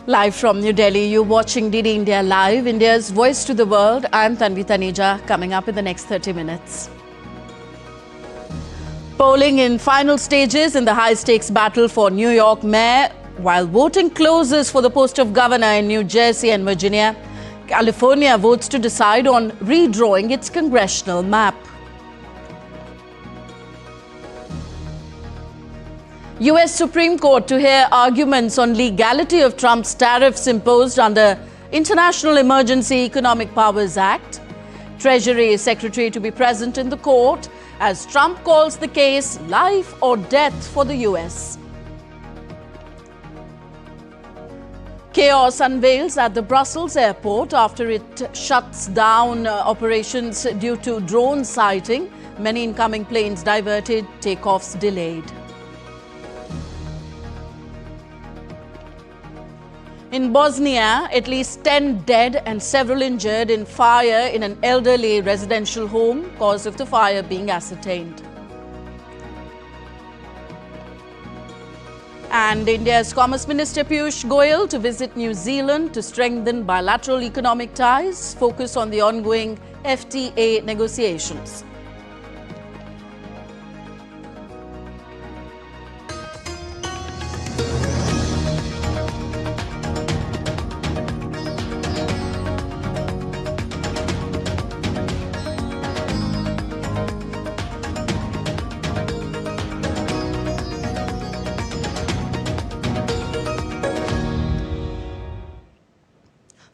Live from New Delhi, you're watching DD India Live, India's voice to the world. I'm Tanvi Taneja, coming up in the next 30 minutes. Polling in final stages in the high-stakes battle for New York mayor, while voting closes for the post of governor in New Jersey and Virginia. California votes to decide on redrawing its congressional map. US Supreme Court to hear arguments on legality of Trump's tariffs imposed under International Emergency Economic Powers Act. Treasury Secretary to be present in the court as Trump calls the case life or death for the US. Chaos unveils at the Brussels airport after it shuts down operations due to drone sighting. Many incoming planes diverted, takeoffs delayed. In Bosnia, at least 10 dead and several injured in fire in an elderly residential home, cause of the fire being ascertained. And India's Commerce Minister Piyush Goyal to visit New Zealand to strengthen bilateral economic ties, focus on the ongoing FTA negotiations.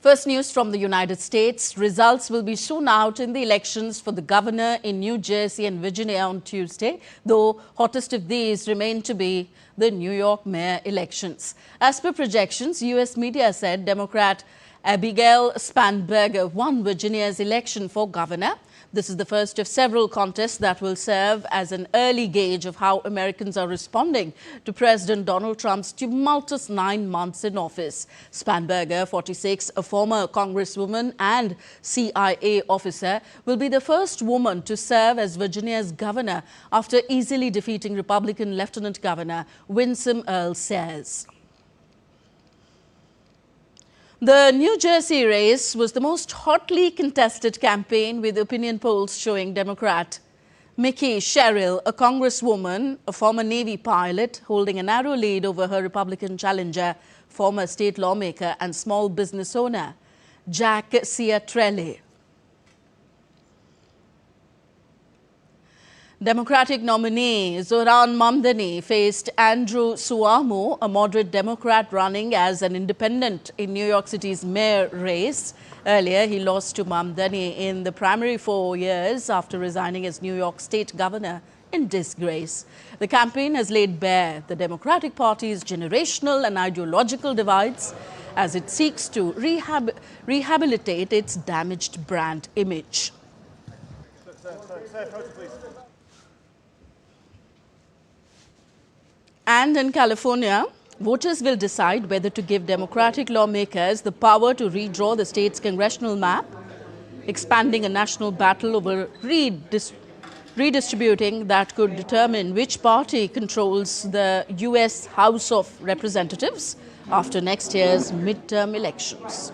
First news from the United States. Results will be soon out in the elections for the governor in New Jersey and Virginia on Tuesday, though hottest of these remain to be the New York mayor elections. As per projections, U.S. media said Democrat Abigail Spanberger won Virginia's election for governor. This is the first of several contests that will serve as an early gauge of how Americans are responding to President Donald Trump's tumultuous 9 months in office. Spanberger, 46, a former congresswoman and CIA officer, will be the first woman to serve as Virginia's governor after easily defeating Republican Lieutenant Governor Winsome Earl Sayers. The New Jersey race was the most hotly contested campaign, with opinion polls showing Democrat Mickey Sherrill, a congresswoman, a former Navy pilot, holding a narrow lead over her Republican challenger, former state lawmaker and small business owner Jack Ciatrelli. Democratic nominee Zohran Mamdani faced Andrew Cuomo, a moderate Democrat running as an independent in New York City's mayor race. Earlier, he lost to Mamdani in the primary 4 years after resigning as New York state governor in disgrace. The campaign has laid bare the Democratic Party's generational and ideological divides as it seeks to rehabilitate its damaged brand image. And in California, voters will decide whether to give Democratic lawmakers the power to redraw the state's congressional map, expanding a national battle over redistributing that could determine which party controls the U.S. House of Representatives after next year's midterm elections.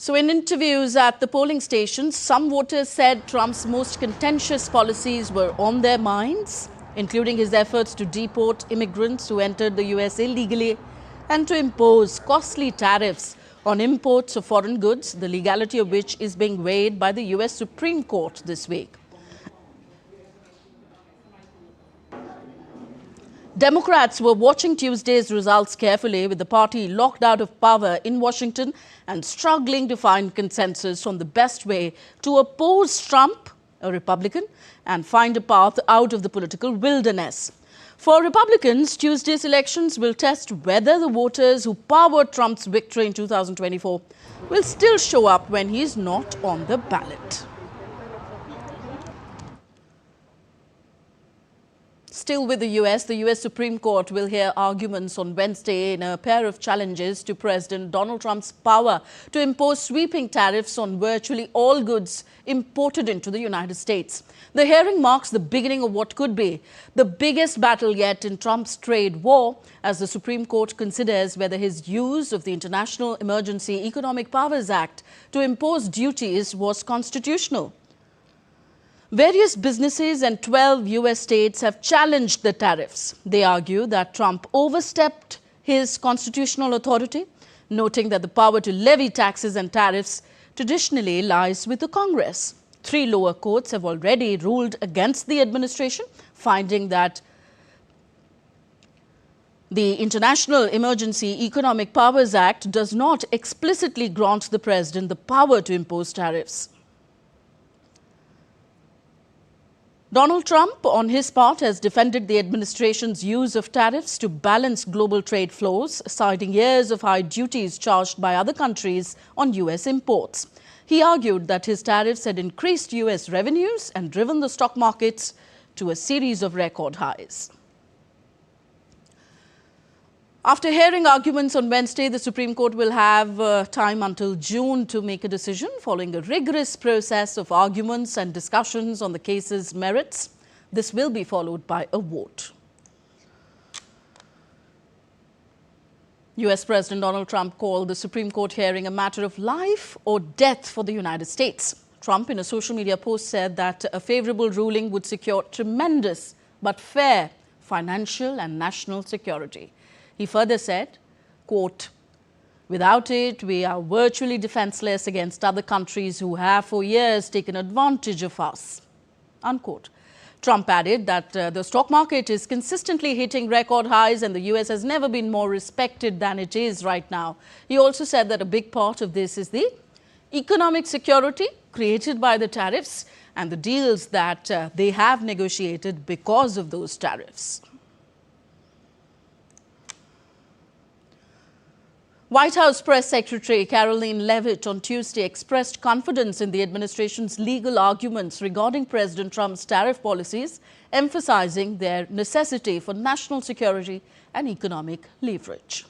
So in interviews at the polling stations, some voters said Trump's most contentious policies were on their minds, including his efforts to deport immigrants who entered the US illegally and to impose costly tariffs on imports of foreign goods, the legality of which is being weighed by the US Supreme Court this week. Democrats were watching Tuesday's results carefully, with the party locked out of power in Washington and struggling to find consensus on the best way to oppose Trump, a Republican, and find a path out of the political wilderness. For Republicans, Tuesday's elections will test whether the voters who powered Trump's victory in 2024 will still show up when he's not on the ballot. Still with the US Supreme Court will hear arguments on Wednesday in a pair of challenges to President Donald Trump's power to impose sweeping tariffs on virtually all goods imported into the United States. The hearing marks the beginning of what could be the biggest battle yet in Trump's trade war, as the Supreme Court considers whether his use of the International Emergency Economic Powers Act to impose duties was constitutional. Various businesses and 12 US states have challenged the tariffs. They argue that Trump overstepped his constitutional authority, noting that the power to levy taxes and tariffs traditionally lies with the Congress. 3 lower courts have already ruled against the administration, finding that the International Emergency Economic Powers Act does not explicitly grant the president the power to impose tariffs. Donald Trump, on his part, has defended the administration's use of tariffs to balance global trade flows, citing years of high duties charged by other countries on US imports. He argued that his tariffs had increased US revenues and driven the stock markets to a series of record highs. After hearing arguments on Wednesday, the Supreme Court will have time until June to make a decision, following a rigorous process of arguments and discussions on the case's merits. This will be followed by a vote. US President Donald Trump called the Supreme Court hearing a matter of life or death for the United States. Trump, in a social media post, said that a favorable ruling would secure tremendous but fair financial and national security. He further said, quote, "Without it, we are virtually defenseless against other countries who have for years taken advantage of us," unquote. Trump added that the stock market is consistently hitting record highs and the US has never been more respected than it is right now. He also said that a big part of this is the economic security created by the tariffs and the deals that they have negotiated because of those tariffs. White House Press Secretary Karoline Leavitt on Tuesday expressed confidence in the administration's legal arguments regarding President Trump's tariff policies, emphasizing their necessity for national security and economic leverage.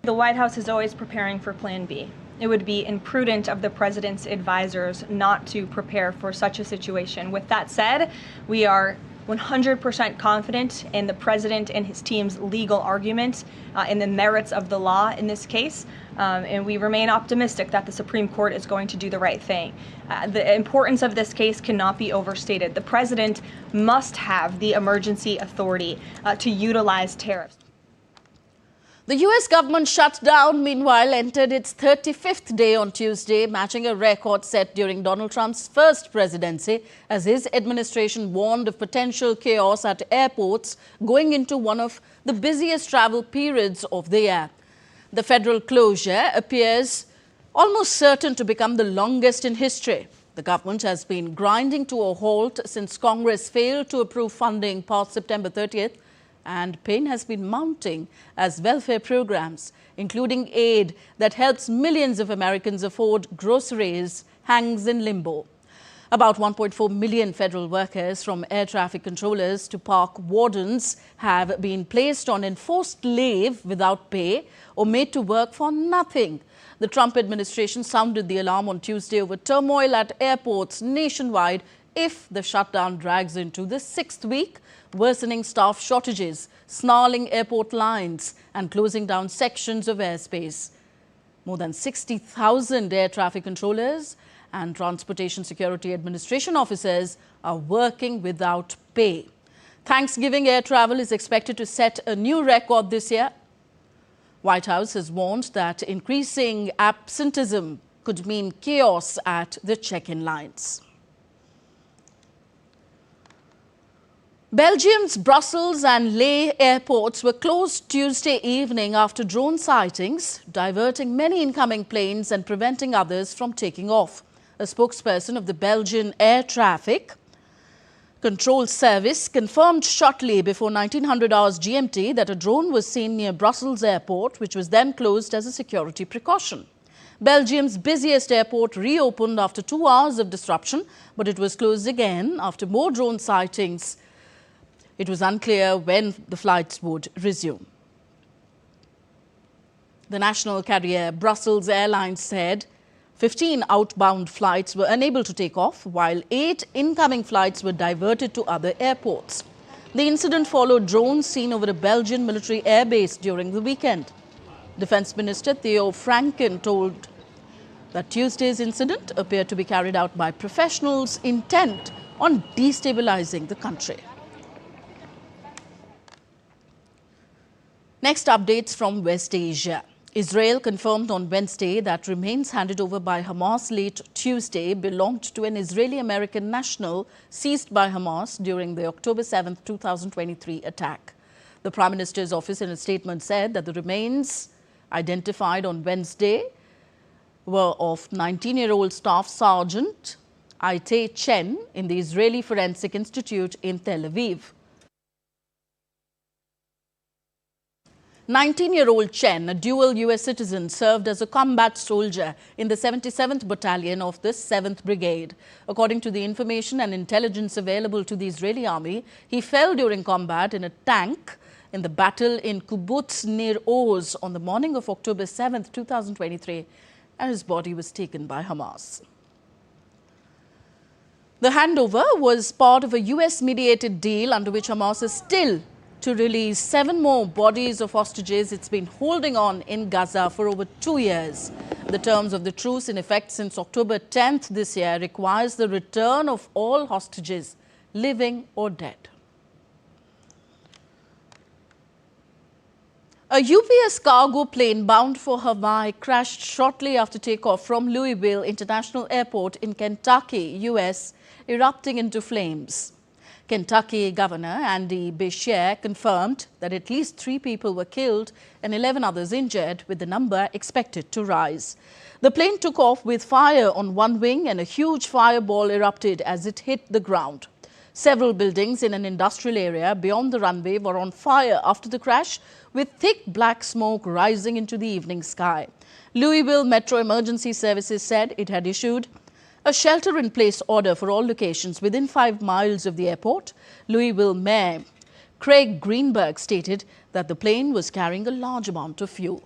The White House is always preparing for Plan B. It would be imprudent of the president's advisors not to prepare for such a situation. With that said, we are 100% confident in the president and his team's legal argument in the merits of the law in this case, and we remain optimistic that the Supreme Court is going to do the right thing. The importance of this case cannot be overstated. The president must have the emergency authority to utilize tariffs. The US government shutdown, meanwhile, entered its 35th day on Tuesday, matching a record set during Donald Trump's first presidency, as his administration warned of potential chaos at airports going into one of the busiest travel periods of the year. The federal closure appears almost certain to become the longest in history. The government has been grinding to a halt since Congress failed to approve funding past September 30th. And pain has been mounting as welfare programs, including aid that helps millions of Americans afford groceries, hangs in limbo. About 1.4 million federal workers, from air traffic controllers to park wardens, have been placed on enforced leave without pay or made to work for nothing. The Trump administration sounded the alarm on Tuesday over turmoil at airports nationwide if the shutdown drags into the 6th week, worsening staff shortages, snarling airport lines and closing down sections of airspace. More than 60,000 air traffic controllers and Transportation Security Administration officers are working without pay. Thanksgiving air travel is expected to set a new record this year. White House has warned that increasing absenteeism could mean chaos at the check-in lines. Belgium's Brussels and Lille airports were closed Tuesday evening after drone sightings, diverting many incoming planes and preventing others from taking off. A spokesperson of the Belgian Air Traffic Control Service confirmed shortly before 1900 hours GMT that a drone was seen near Brussels airport, which was then closed as a security precaution. Belgium's busiest airport reopened after 2 hours of disruption, but it was closed again after more drone sightings It was unclear when the flights would resume. The national carrier Brussels Airlines said 15 outbound flights were unable to take off, while 8 incoming flights were diverted to other airports. The incident followed drones seen over a Belgian military airbase during the weekend. Defence Minister Theo Franken told that Tuesday's incident appeared to be carried out by professionals intent on destabilizing the country. Next, updates from West Asia. Israel confirmed on Wednesday that remains handed over by Hamas late Tuesday belonged to an Israeli-American national seized by Hamas during the October 7, 2023 attack. The Prime Minister's office in a statement said that the remains identified on Wednesday were of 19-year-old Staff Sergeant Itay Chen in the Israeli Forensic Institute in Tel Aviv. 19-year-old Chen, a dual U.S. citizen, served as a combat soldier in the 77th Battalion of the 7th Brigade. According to the information and intelligence available to the Israeli army, he fell during combat in a tank in the battle in Kibbutz Nir Oz on the morning of October 7, 2023, and his body was taken by Hamas. The handover was part of a U.S.-mediated deal under which Hamas is still to release 7 more bodies of hostages it's been holding on in Gaza for over 2 years. The terms of the truce in effect since October 10th this year requires the return of all hostages, living or dead. A UPS cargo plane bound for Hawaii crashed shortly after takeoff from Louisville International Airport in Kentucky, U.S., erupting into flames. Kentucky Governor Andy Beshear confirmed that at least 3 people were killed and 11 others injured, with the number expected to rise. The plane took off with fire on one wing and a huge fireball erupted as it hit the ground. Several buildings in an industrial area beyond the runway were on fire after the crash, with thick black smoke rising into the evening sky. Louisville Metro Emergency Services said it had issued a shelter-in-place order for all locations within 5 miles of the airport. Louisville Mayor Craig Greenberg stated that the plane was carrying a large amount of fuel.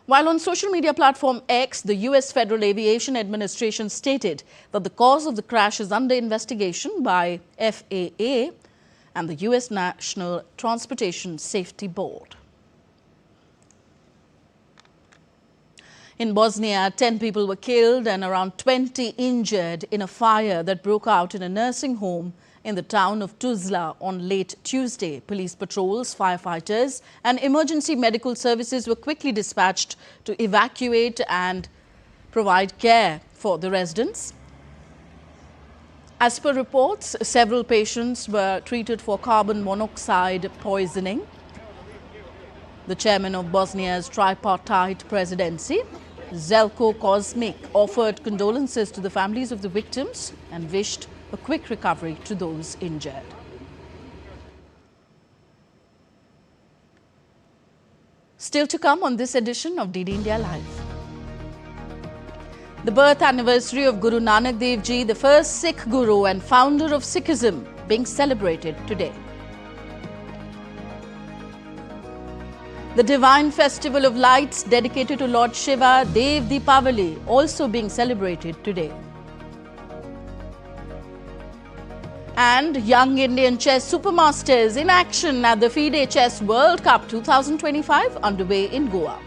While on social media platform X, the U.S. Federal Aviation Administration stated that the cause of the crash is under investigation by FAA and the U.S. National Transportation Safety Board. In Bosnia, 10 people were killed and around 20 injured in a fire that broke out in a nursing home in the town of Tuzla on late Tuesday. Police patrols, firefighters and emergency medical services were quickly dispatched to evacuate and provide care for the residents. As per reports, several patients were treated for carbon monoxide poisoning. The chairman of Bosnia's tripartite presidency, Zeljko Kosmic, offered condolences to the families of the victims and wished a quick recovery to those injured. Still to come on this edition of DD India Live. The birth anniversary of Guru Nanak Dev Ji, the first Sikh Guru and founder of Sikhism, being celebrated today. The divine festival of lights dedicated to Lord Shiva, Dev Deepawali, also being celebrated today. And young Indian chess supermasters in action at the FIDE Chess World Cup 2025 underway in Goa.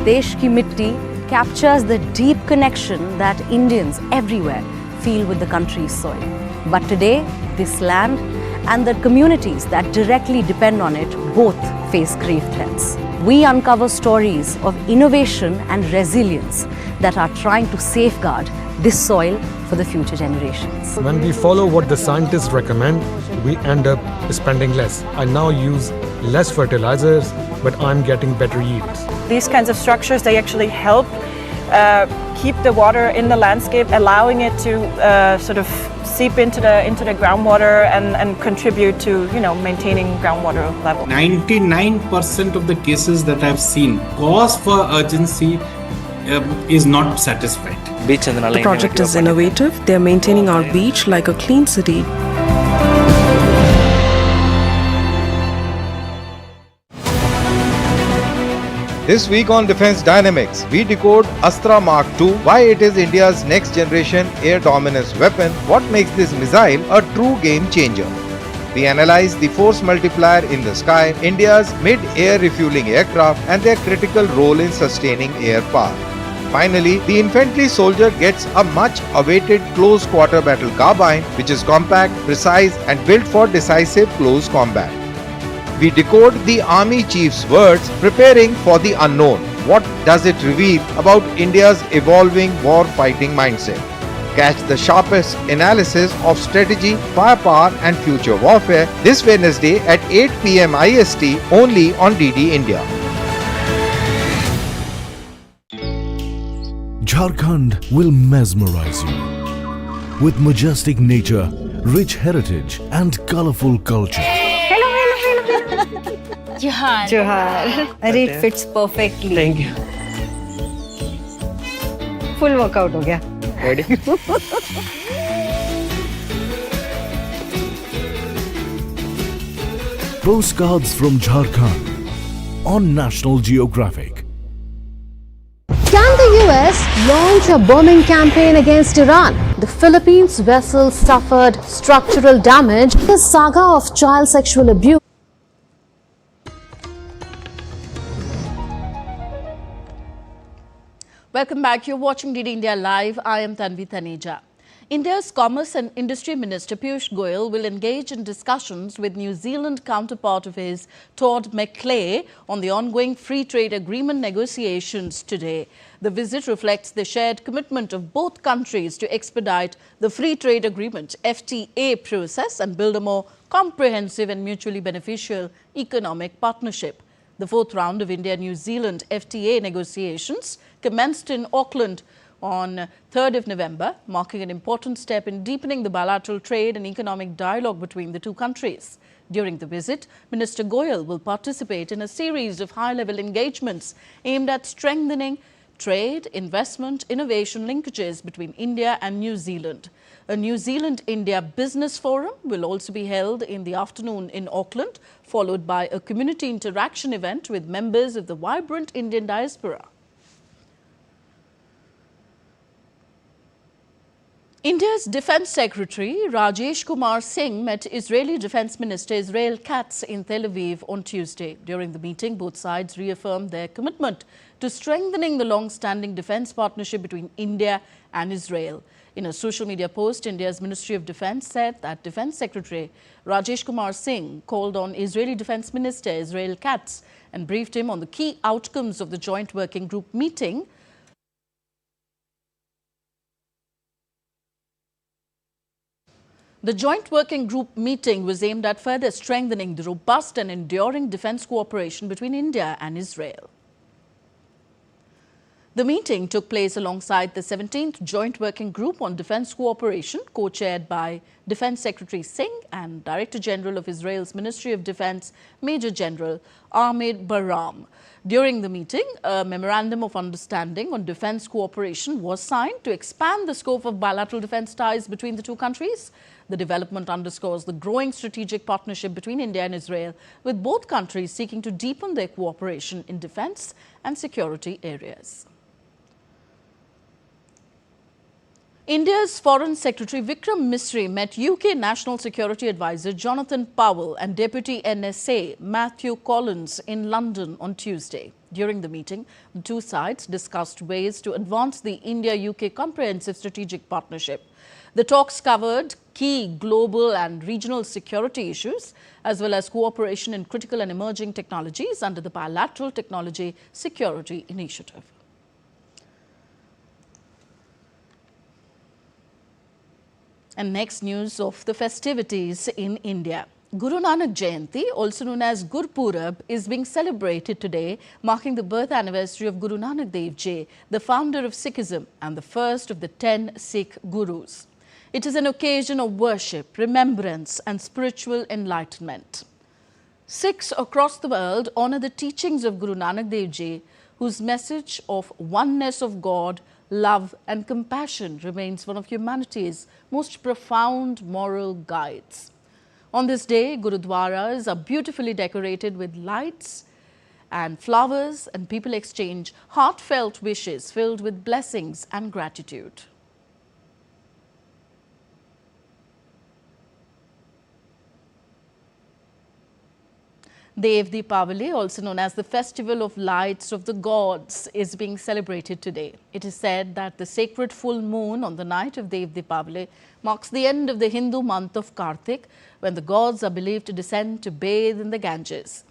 Desh Ki Mitti captures the deep connection that Indians everywhere feel with the country's soil. But today, this land and the communities that directly depend on it both face grave threats. We uncover stories of innovation and resilience that are trying to safeguard this soil for the future generations. When we follow what the scientists recommend, we end up spending less. I now use less fertilizers, but I'm getting better yields. These kinds of structures, they actually help keep the water in the landscape, allowing it to sort of seep into the groundwater and contribute to maintaining groundwater level. 99% of the cases that I've seen, cause for urgency is not satisfied. The project is innovative. They are maintaining our beach like a clean city. This week on Defence Dynamics, we decode Astra Mark II, why it is India's next generation air dominance weapon, what makes this missile a true game changer. We analyze the force multiplier in the sky, India's mid-air refueling aircraft and their critical role in sustaining air power. Finally, the infantry soldier gets a much-awaited close-quarter battle carbine, which is compact, precise and built for decisive close combat. We decode the Army Chief's words, preparing for the unknown. What does it reveal about India's evolving war-fighting mindset? Catch the sharpest analysis of strategy, firepower and future warfare this Wednesday at 8 p.m. IST only on DD India. Jharkhand will mesmerize you with majestic nature, rich heritage and colorful culture. Johar. It fits perfectly. Thank you. Full workout ho gaya. Ready? Postcards from Jharkhand on National Geographic. Can the US launch a bombing campaign against Iran? The Philippines vessel suffered structural damage. The saga of child sexual abuse. Welcome back. You're watching DD India Live. I am Tanvi Taneja. India's Commerce and Industry Minister Piyush Goyal will engage in discussions with New Zealand counterpart of his, Todd McClay, on the ongoing free trade agreement negotiations today. The visit reflects the shared commitment of both countries to expedite the free trade agreement FTA process and build a more comprehensive and mutually beneficial economic partnership. The fourth round of India-New Zealand FTA negotiations commenced in Auckland on 3rd of November, marking an important step in deepening the bilateral trade and economic dialogue between the two countries. During the visit, Minister Goyal will participate in a series of high-level engagements aimed at strengthening trade, investment, innovation linkages between India and New Zealand. A New Zealand-India Business Forum will also be held in the afternoon in Auckland, followed by a community interaction event with members of the vibrant Indian diaspora. India's Defence Secretary Rajesh Kumar Singh met Israeli Defence Minister Israel Katz in Tel Aviv on Tuesday. During the meeting, both sides reaffirmed their commitment to strengthening the long-standing defence partnership between India and Israel. In a social media post, India's Ministry of Defence said that Defence Secretary Rajesh Kumar Singh called on Israeli Defence Minister Israel Katz and briefed him on the key outcomes of the Joint Working Group meeting. The Joint Working Group meeting was aimed at further strengthening the robust and enduring defence cooperation between India and Israel. The meeting took place alongside the 17th Joint Working Group on Defence Cooperation, co-chaired by Defence Secretary Singh and Director General of Israel's Ministry of Defence, Major General Ahmed Baram. During the meeting, a Memorandum of Understanding on Defence Cooperation was signed to expand the scope of bilateral defence ties between the two countries. The development underscores the growing strategic partnership between India and Israel, with both countries seeking to deepen their cooperation in defence and security areas. India's Foreign Secretary Vikram Misri met UK National Security Advisor Jonathan Powell and Deputy NSA Matthew Collins in London on Tuesday. During the meeting, the two sides discussed ways to advance the India-UK Comprehensive Strategic Partnership. The talks covered key global and regional security issues, as well as cooperation in critical and emerging technologies under the Bilateral Technology Security Initiative. And next, news of the festivities in India. Guru Nanak Jayanti, also known as Gurpurab, is being celebrated today, marking the birth anniversary of Guru Nanak Dev Ji, the founder of Sikhism and the first of the 10 Sikh Gurus. It is an occasion of worship, remembrance and spiritual enlightenment. Sikhs across the world honor the teachings of Guru Nanak Dev Ji, whose message of oneness of God, love and compassion remains one of humanity's most profound moral guides. On this day, Gurudwaras are beautifully decorated with lights and flowers, and people exchange heartfelt wishes filled with blessings and gratitude. Deepawali, also known as the Festival of Lights of the Gods, is being celebrated today. It is said that the sacred full moon on the night of Deepawali marks the end of the Hindu month of Kartik, when the gods are believed to descend to bathe in the Ganges.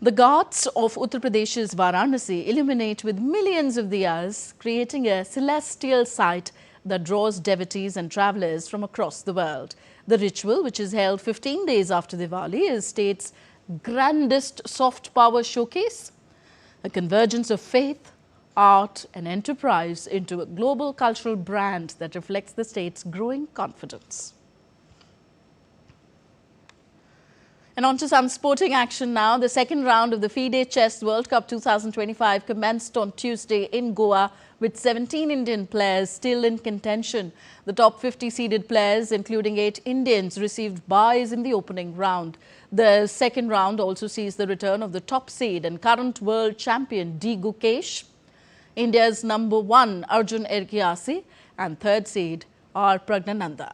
The ghats of Uttar Pradesh's Varanasi illuminate with millions of diyas, creating a celestial sight that draws devotees and travellers from across the world. The ritual, which is held 15 days after Diwali, is state's grandest soft power showcase, a convergence of faith, art and enterprise into a global cultural brand that reflects the state's growing confidence. And on to some sporting action now. The second round of the FIDE Chess World Cup 2025 commenced on Tuesday in Goa, with 17 Indian players still in contention. The top 50 seeded players, including 8 Indians, received byes in the opening round. The second round also sees the return of the top seed and current world champion D. Gukesh, India's number 1 Arjun Erkiasi and third seed R. Pragnananda.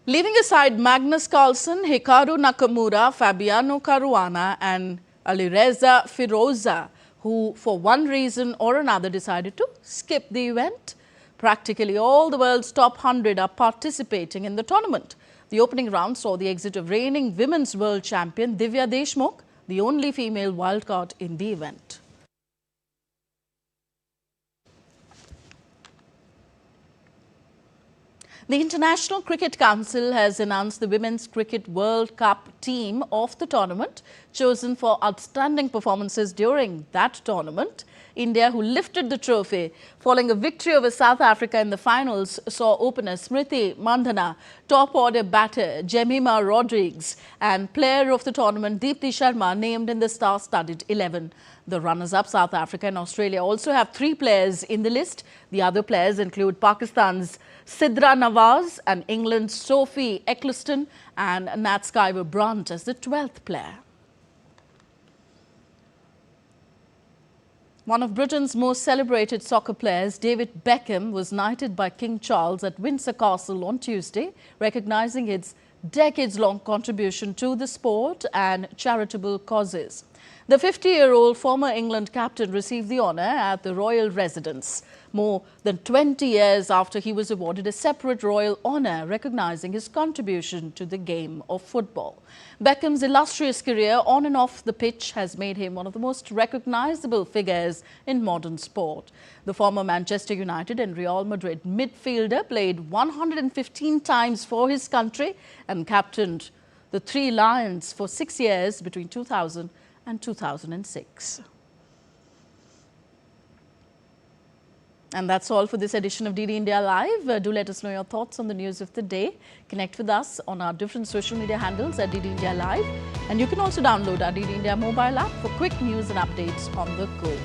Leaving aside Magnus Carlsen, Hikaru Nakamura, Fabiano Caruana and Alireza Firoza, who for one reason or another decided to skip the event, practically all the world's top 100 are participating in the tournament. The opening round saw the exit of reigning women's world champion Divya Deshmukh, the only female wildcard in the event. The International Cricket Council has announced the Women's Cricket World Cup team of the tournament, chosen for outstanding performances during that tournament. India, who lifted the trophy following a victory over South Africa in the finals, saw opener Smriti Mandhana, top order batter Jemima Rodrigues and player of the tournament Deepti Sharma named in the star-studded 11. The runners-up South Africa and Australia also have 3 players in the list. The other players include Pakistan's Sidra Nawaz and England's Sophie Eccleston and Nat Skyver-Brunt as the 12th player. One of Britain's most celebrated soccer players, David Beckham, was knighted by King Charles at Windsor Castle on Tuesday, recognizing his decades-long contribution to the sport and charitable causes. The 50-year-old former England captain received the honour at the royal residence, more than 20 years after he was awarded a separate royal honour recognising his contribution to the game of football. Beckham's illustrious career on and off the pitch has made him one of the most recognisable figures in modern sport. The former Manchester United and Real Madrid midfielder played 115 times for his country and captained the Three Lions for 6 years between 2000 and 2006. And that's all for this edition of DD India Live. Do let us know your thoughts on the news of the day. Connect with us on our different social media handles at DD India Live. And you can also download our DD India mobile app for quick news and updates on the go.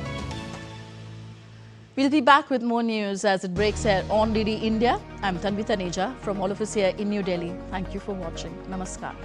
We'll be back with more news as it breaks here on DD India. I'm Tanvi Taneja from all of us here in New Delhi. Thank you for watching. Namaskar.